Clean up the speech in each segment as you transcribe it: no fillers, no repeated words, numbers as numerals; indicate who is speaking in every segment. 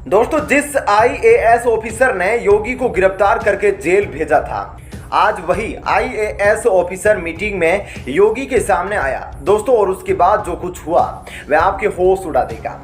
Speaker 1: दोस्तों, जिस IAS officer ने योगी को गिरफ्तार करके जेल भेजा था, आज वही आईएएस ऑफिसर मीटिंग में योगी के सामने आया दोस्तों। और उसके बाद जो कुछ हुआ वह आपके होश उड़ा देगा।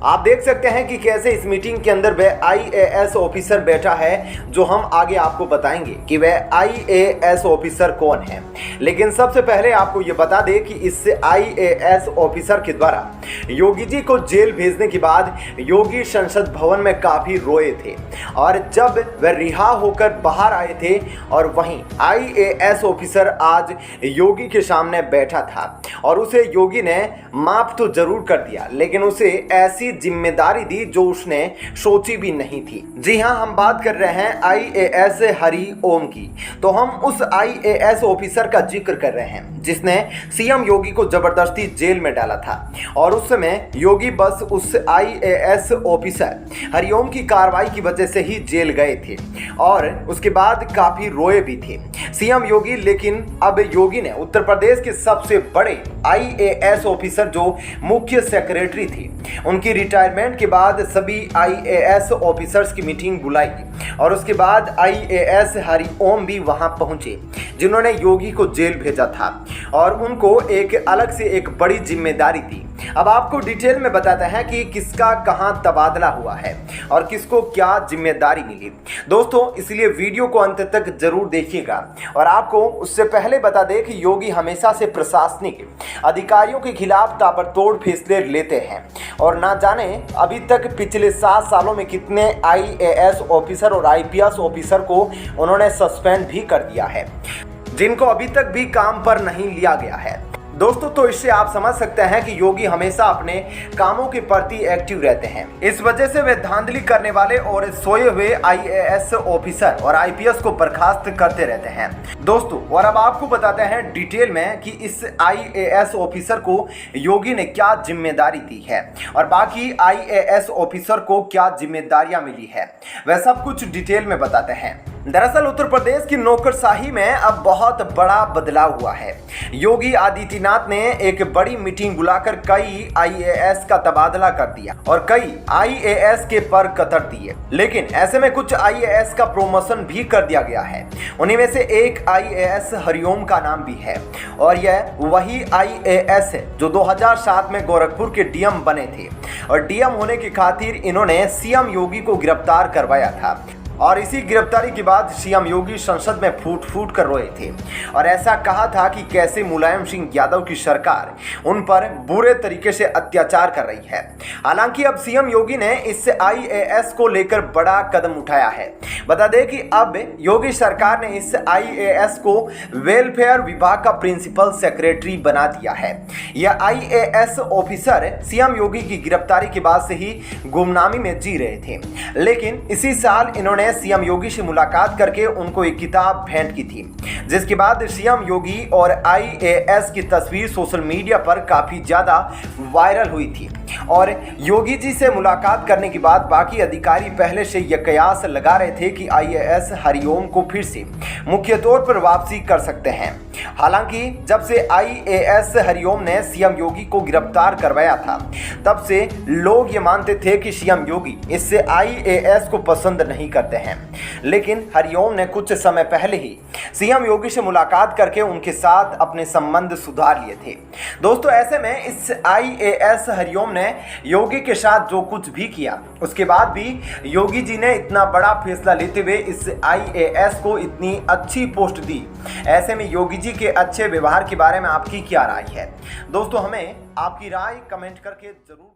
Speaker 1: आप देख सकते हैं कि कैसे इस मीटिंग के अंदर वह आईएएस ऑफिसर बैठा है, जो हम आगे आपको बताएंगे कि वह आईएएस ऑफिसर कौन है। लेकिन सबसे पहले आपको यह बता दें कि इस आईएएस ऑफिसर के द्वारा योगी जी को जेल भेजने के बाद योगी संसद भवन में काफी रोए थे। और जब वह रिहा होकर बाहर आए थे और वहीं आईएएस ऑफिसर आज योगी के सामने बैठा था और उसे योगी ने माफ तो जरूर कर दिया, लेकिन उसे ऐसी जिम्मेदारी दी जो उसने सोची भी नहीं थी। जी हां, हम बात कर रहे हैं आईएएस हरि ओम की। तो हम उस आईएएस ऑफिसर का जिक्र कर रहे हैं जिसने सीएम योगी को जबरदस्ती जेल में डाला था। और उस समय योगी बस उस आईएएस ऑफिसर हरिओम की कार्रवाई की वजह से ही जेल गए थे और उसके बाद काफी रोए भी थे सीएम योगी। लेकिन अब योगी ने उत्तर प्रदेश के सबसे बड़े आईएएस ऑफिसर जो मुख्य सेक्रेटरी थे, उनकी रिटायरमेंट के बाद सभी आईएएस ऑफिसर्स की मीटिंग बुलाई और उसके बाद आईएएस हरि ओम भी वहां पहुंचे, जिन्होंने योगी को जेल भेजा था और उनको एक अलग से एक बड़ी जिम्मेदारी दी। अब आपको डिटेल में बताते हैं कि किसका कहां तबादला हुआ है और किसको क्या जिम्मेदारी मिली दोस्तों, इसलिए वीडियो को अंत तक जरूर देखिएगा। और आपको उससे पहले बता दें कि योगी हमेशा से प्रशासनिक अधिकारियों के खिलाफ ताबड़तोड़ फैसले लेते हैं और ना जाने अभी तक पिछले 7 सालों में कितने आईएएस ऑफिसर और आईपीएस ऑफिसर को उन्होंने सस्पेंड भी कर दिया है, जिनको अभी तक भी काम पर नहीं लिया गया है दोस्तों। तो इससे आप समझ सकते हैं कि योगी हमेशा अपने कामों के प्रति एक्टिव रहते हैं। इस वजह से वे धांधली करने वाले और सोए हुए आईएएस ऑफिसर और आईपीएस को बर्खास्त करते रहते हैं दोस्तों। और अब आपको बताते हैं डिटेल में कि इस आईएएस ऑफिसर को योगी ने क्या जिम्मेदारी दी है और बाकी आईएएस ऑफिसर को क्या जिम्मेदारियां मिली है, वह सब कुछ डिटेल में बताते हैं। दरअसल उत्तर प्रदेश की नौकरशाही में अब बहुत बड़ा बदलाव हुआ है। योगी आदित्यनाथ ने एक बड़ी मीटिंग बुलाकर कई आईएएस का तबादला कर दिया और कई आईएएस के पर कतर दिए। लेकिन ऐसे में कुछ आईएएस का प्रमोशन भी कर दिया गया है। उन्हीं में से एक आईएएस हरिओम का नाम भी है और यह वही आईएएस है जो 2007 में गोरखपुर के डीएम बने थे और डीएम होने की खातिर इन्होंने सीएम योगी को गिरफ्तार करवाया था। और इसी गिरफ्तारी के बाद सीएम योगी संसद में फूट फूट कर रोए थे और ऐसा कहा था कि कैसे मुलायम सिंह यादव की सरकार उन पर बुरे तरीके से अत्याचार कर रही है। हालांकि अब सीएम योगी ने इस आईएएस को लेकर बड़ा कदम उठाया है। बता दें कि अब योगी सरकार ने इस आईएएस को वेलफेयर विभाग का प्रिंसिपल सेक्रेटरी बना दिया है। यह आईएएस ऑफिसर सीएम योगी की गिरफ्तारी के बाद से ही गुमनामी में जी रहे थे, लेकिन इसी साल इन्होंने सीएम योगी से मुलाकात करके उनको एक किताब भेंट की थी, जिसके बाद सीएम योगी और आईएएस की तस्वीर सोशल मीडिया पर काफी ज्यादा वायरल हुई थी। और योगी जी से मुलाकात करने के बाद बाकी अधिकारी पहले से यह कयास लगा रहे थे कि आईएएस हरिओम को फिर से मुख्य तौर पर वापसी कर सकते हैं। हालांकि जब से आईएएस हरिओम ने सीएम योगी को गिरफ्तार करवाया था, तब से लोग ये मानते थे कि सीएम योगी इससे आईएएस को पसंद नहीं करते हैं। लेकिन हरिओम ने कुछ समय पहले ही सीएम योगी से मुलाकात करके उनके साथ अपने संबंध सुधार लिए थे दोस्तों। ऐसे में इस आईएएस हरिओम ने योगी के साथ जो कुछ भी किया, उसके बाद भी योगी जी ने इतना बड़ा फैसला लेते हुए इस आईएएस को इतनी अच्छी पोस्ट दी। ऐसे में योगी जी के अच्छे व्यवहार के बारे में आपकी क्या राय है दोस्तों? हमें आपकी राय कमेंट करके जरूर